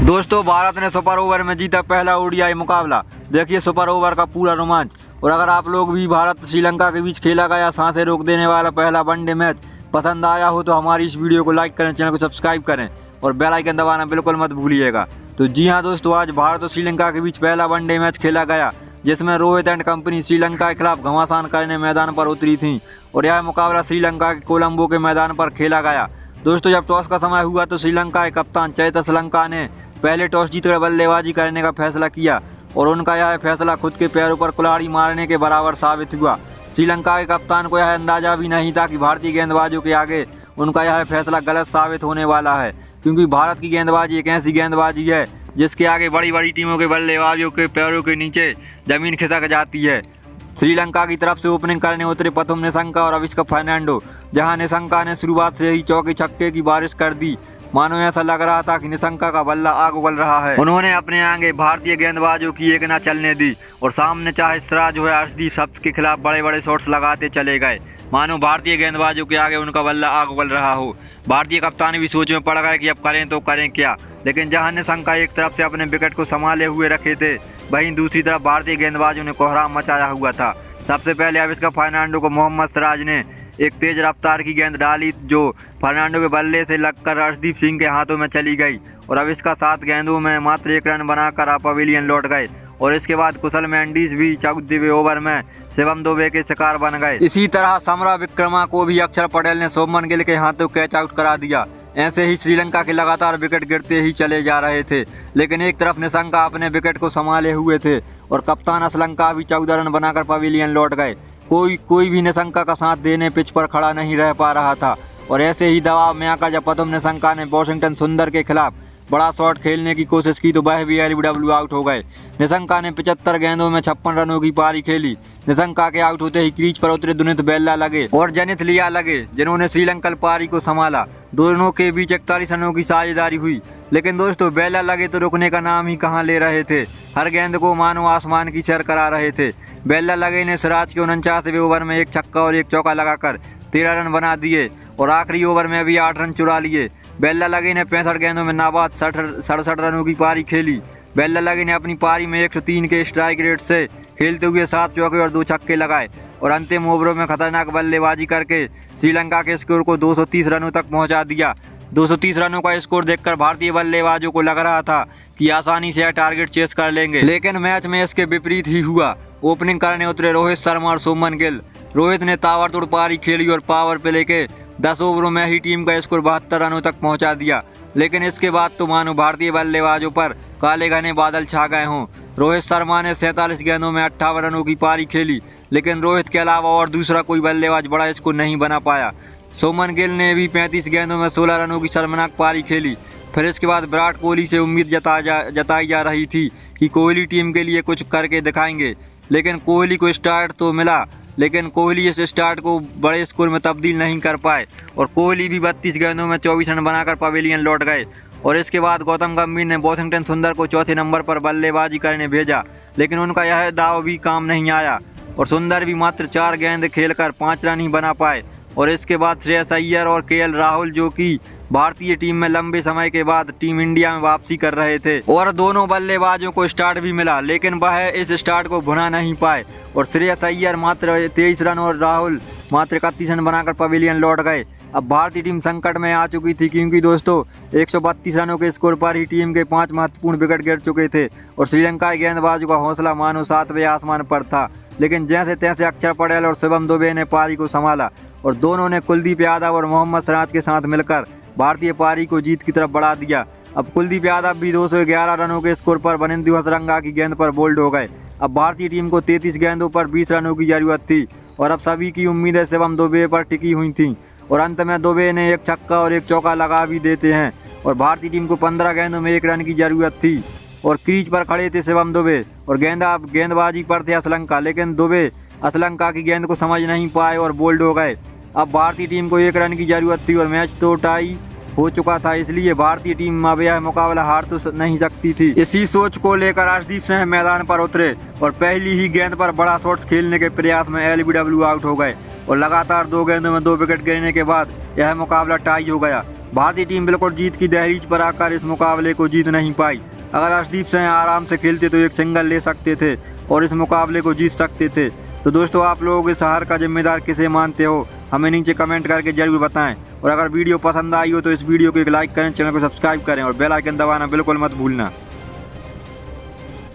दोस्तों भारत ने super over में जीता पहला ओडीआई मुकाबला। देखिए सुपर ओवर का पूरा रोमांच। और अगर आप लोग भी भारत श्रीलंका के बीच खेला गया सांसें रोक देने वाला पहला वनडे मैच पसंद आया हो तो हमारी इस वीडियो को लाइक करें, चैनल को सब्सक्राइब करें और बेल आइकन दबाना बिल्कुल मत भूलिएगा। तो जी हाँ दोस्तों, आज भारत और श्रीलंका के बीच पहला वनडे मैच खेला गया जिसमें रोहित एंड कंपनी श्रीलंका के खिलाफ घमासान करने मैदान पर उतरी थी और यह मुकाबला श्रीलंका के कोलंबो के मैदान पर खेला गया। दोस्तों जब टॉस का समय हुआ तो श्रीलंका के कप्तान चेतेश्वरलंका ने पहले टॉस जीतकर बल्लेबाजी करने का फैसला किया और उनका यह फैसला खुद के पैरों पर कुल्हाड़ी मारने के बराबर साबित हुआ। श्रीलंका के कप्तान को यह अंदाजा भी नहीं था कि भारतीय गेंदबाजों के आगे उनका यह फैसला गलत साबित होने वाला है, क्योंकि भारत की गेंदबाजी एक ऐसी गेंदबाजी है जिसके आगे बड़ी बड़ी टीमों के बल्लेबाजों के पैरों के नीचे जमीन खिसक जाती है। श्रीलंका की तरफ से ओपनिंग करने उतरे प्रथम निशंका और अविष्का फर्नांडो, जहां निशंका ने शुरुआत से ही चौके छक्के की बारिश कर दी। मानो ऐसा लग रहा था कि निशंका का बल्ला आग उगल रहा है। उन्होंने अपने आगे भारतीय गेंदबाजों की एक न चलने दी और सामने चाहे सिराज हो या अर्शदीप सबके खिलाफ बड़े बड़े शॉट्स लगाते चले गए, मानो भारतीय गेंदबाजों के आगे उनका बल्ला आग उगल रहा हो। भारतीय कप्तान भी सोच में पड़ गए कि अब करें तो करें क्या। लेकिन जहां निशंका एक तरफ से अपने विकेट को संभाले हुए रखे थे, वहीं दूसरी तरफ भारतीय गेंदबाजों ने कोहराम मचाया हुआ था। सबसे पहले अविष्का फर्नांडो को मोहम्मद सिराज ने एक तेज रफ्तार की गेंद डाली जो फर्नांडो के बल्ले से लगकर अर्शदीप सिंह के हाथों में चली गई और अविष्का 7 गेंदों में मात्र 1 रन बनाकर पवेलियन लौट गए। और इसके बाद कुशल मेंडिस भी 14वें ओवर में शिवम दुबे के शिकार बन गए। इसी तरह समरा विक्रमा को भी अक्षर पटेल ने शुभमन गिल के हाथों कैच आउट करा दिया। ऐसे ही श्रीलंका के लगातार विकेट गिरते ही चले जा रहे थे, लेकिन एक तरफ निशंका अपने विकेट को संभाले हुए थे और कप्तान श्रीलंका भी 14 रन बनाकर पवेलियन लौट गए। कोई भी निशंका का साथ देने पिच पर खड़ा नहीं रह पा रहा था और ऐसे ही दबाव में आकर जब प्रथम निशंका ने वॉशिंगटन सुंदर के खिलाफ बड़ा शॉट खेलने की कोशिश की तो वह भी एलबीडब्ल्यू आउट हो गए। निशंका ने 75 गेंदों में 56 रनों की पारी खेली। निशंका के आउट होते ही क्रीज पर उतरे दुनित बेल्ला लगे और जनित लिया लगे, जिन्होंने श्रीलंकन पारी को संभाला। दोनों के बीच 41 रनों की साझेदारी हुई, लेकिन दोस्तों बेल्ला लगे तो रुकने का नाम ही कहाँ ले रहे थे। हर गेंद को मानो आसमान की सैर करा रहे थे। बेल्ला लगे ने सिराज के 49वें ओवर में 1 छक्का और 1 चौका लगाकर 13 रन बना दिए और आखिरी ओवर में भी 8 रन चुरा लिए। बेल्ला लगे ने 65 गेंदों में नाबाद 67 रनों की पारी खेली। बेल्ला लगे ने अपनी पारी में 103 के स्ट्राइक रेट से खेलते हुए 7 चौके और 2 छक्के लगाए और अंतिम ओवरों में खतरनाक बल्लेबाजी करके श्रीलंका के स्कोर को 230 रनों तक पहुंचा दिया। 230 रनों का स्कोर देखकर भारतीय बल्लेबाजों को लग रहा था कि आसानी से यह टारगेट चेस कर लेंगे, लेकिन मैच में इसके विपरीत ही हुआ। ओपनिंग करने उतरे रोहित शर्मा और शुभमन गिल। रोहित ने ताबड़तोड़ पारी खेली और पावर प्ले के 10 ओवरों में ही टीम का स्कोर 72 रनों तक पहुंचा दिया, लेकिन इसके बाद तो मानो भारतीय बल्लेबाजों पर काले घने बादल छा गए हों। रोहित शर्मा ने 47 गेंदों में 58 रनों की पारी खेली, लेकिन रोहित के अलावा और दूसरा कोई बल्लेबाज बड़ा स्कोर नहीं बना पाया। शुभमन गिल ने भी 35 गेंदों में 16 रनों की शर्मनाक पारी खेली। फिर इसके बाद विराट कोहली से उम्मीद जताई जा रही थी कि कोहली टीम के लिए कुछ करके दिखाएंगे, लेकिन कोहली को स्टार्ट तो मिला, लेकिन कोहली इस स्टार्ट को बड़े स्कोर में तब्दील नहीं कर पाए और कोहली भी 32 गेंदों में 24 रन बनाकर पवेलियन लौट गए। और इसके बाद गौतम गंभीर ने वॉशिंगटन सुंदर को चौथे नंबर पर बल्लेबाजी करने भेजा, लेकिन उनका यह दाव भी काम नहीं आया और सुंदर भी मात्र 4 गेंद खेलकर 5 रन ही बना पाए। और इसके बाद श्रेयस अय्यर और केएल राहुल, जो कि भारतीय टीम में लंबे समय के बाद टीम इंडिया में वापसी कर रहे थे, और दोनों बल्लेबाजों को स्टार्ट भी मिला, लेकिन वह इस स्टार्ट को भुना नहीं पाए और श्रेयस अय्यर मात्र 23 रन और राहुल मात्र 31 रन बनाकर पवेलियन लौट गए। अब भारतीय टीम संकट में आ चुकी थी, क्योंकि दोस्तों 132 रनों के स्कोर पर ही टीम के 5 महत्वपूर्ण विकेट गिर चुके थे और श्रीलंका के गेंदबाजों का हौसला मानो 7वें आसमान पर था। लेकिन जैसे तैसे अक्षर पटेल और शिवम दुबे ने पारी को संभाला और दोनों ने कुलदीप यादव और मोहम्मद सिराज के साथ मिलकर भारतीय पारी को जीत की तरफ बढ़ा दिया। अब कुलदीप यादव भी 211 रनों के स्कोर पर वनिंदु हसरंगा की गेंद पर बोल्ड हो गए। अब भारतीय टीम को 33 गेंदों पर 20 रनों की जरूरत थी और अब सभी की उम्मीदें शिवम दुबे पर टिकी हुई थी और अंत में दुबे ने 1 छक्का और 1 चौका लगा भी देते हैं और भारतीय टीम को 15 गेंदों में 1 रन की जरूरत थी और क्रीज पर खड़े थे शिवम दुबे और गेंदबाजी पर थे श्रीलंका, लेकिन दुबे श्रीलंका की गेंद को समझ नहीं पाए और बोल्ड हो गए। अब भारतीय टीम को 1 रन की जरूरत थी और मैच तो टाई हो चुका था, इसलिए भारतीय टीम अब यह मुकाबला हार तो नहीं सकती थी। इसी सोच को लेकर अर्शदीप सिंह मैदान पर उतरे और पहली ही गेंद पर बड़ा शॉट्स खेलने के प्रयास में एलबीडब्ल्यू आउट हो गए और लगातार 2 गेंदों में 2 विकेट गिरने के बाद यह मुकाबला टाई हो गया। भारतीय टीम बिल्कुल जीत की दहलीज पर आकर इस मुकाबले को जीत नहीं पाई। अगर अर्शदीप सिंह आराम से खेलते तो एक सिंगल ले सकते थे और इस मुकाबले को जीत सकते थे। तो दोस्तों, आप लोग इस हार का जिम्मेदार किसे मानते हो, हमें नीचे कमेंट करके जरूर बताएं। और अगर वीडियो पसंद आई हो तो इस वीडियो को एक लाइक करें, चैनल को सब्सक्राइब करें और बेल आइकन दबाना बिल्कुल मत भूलना।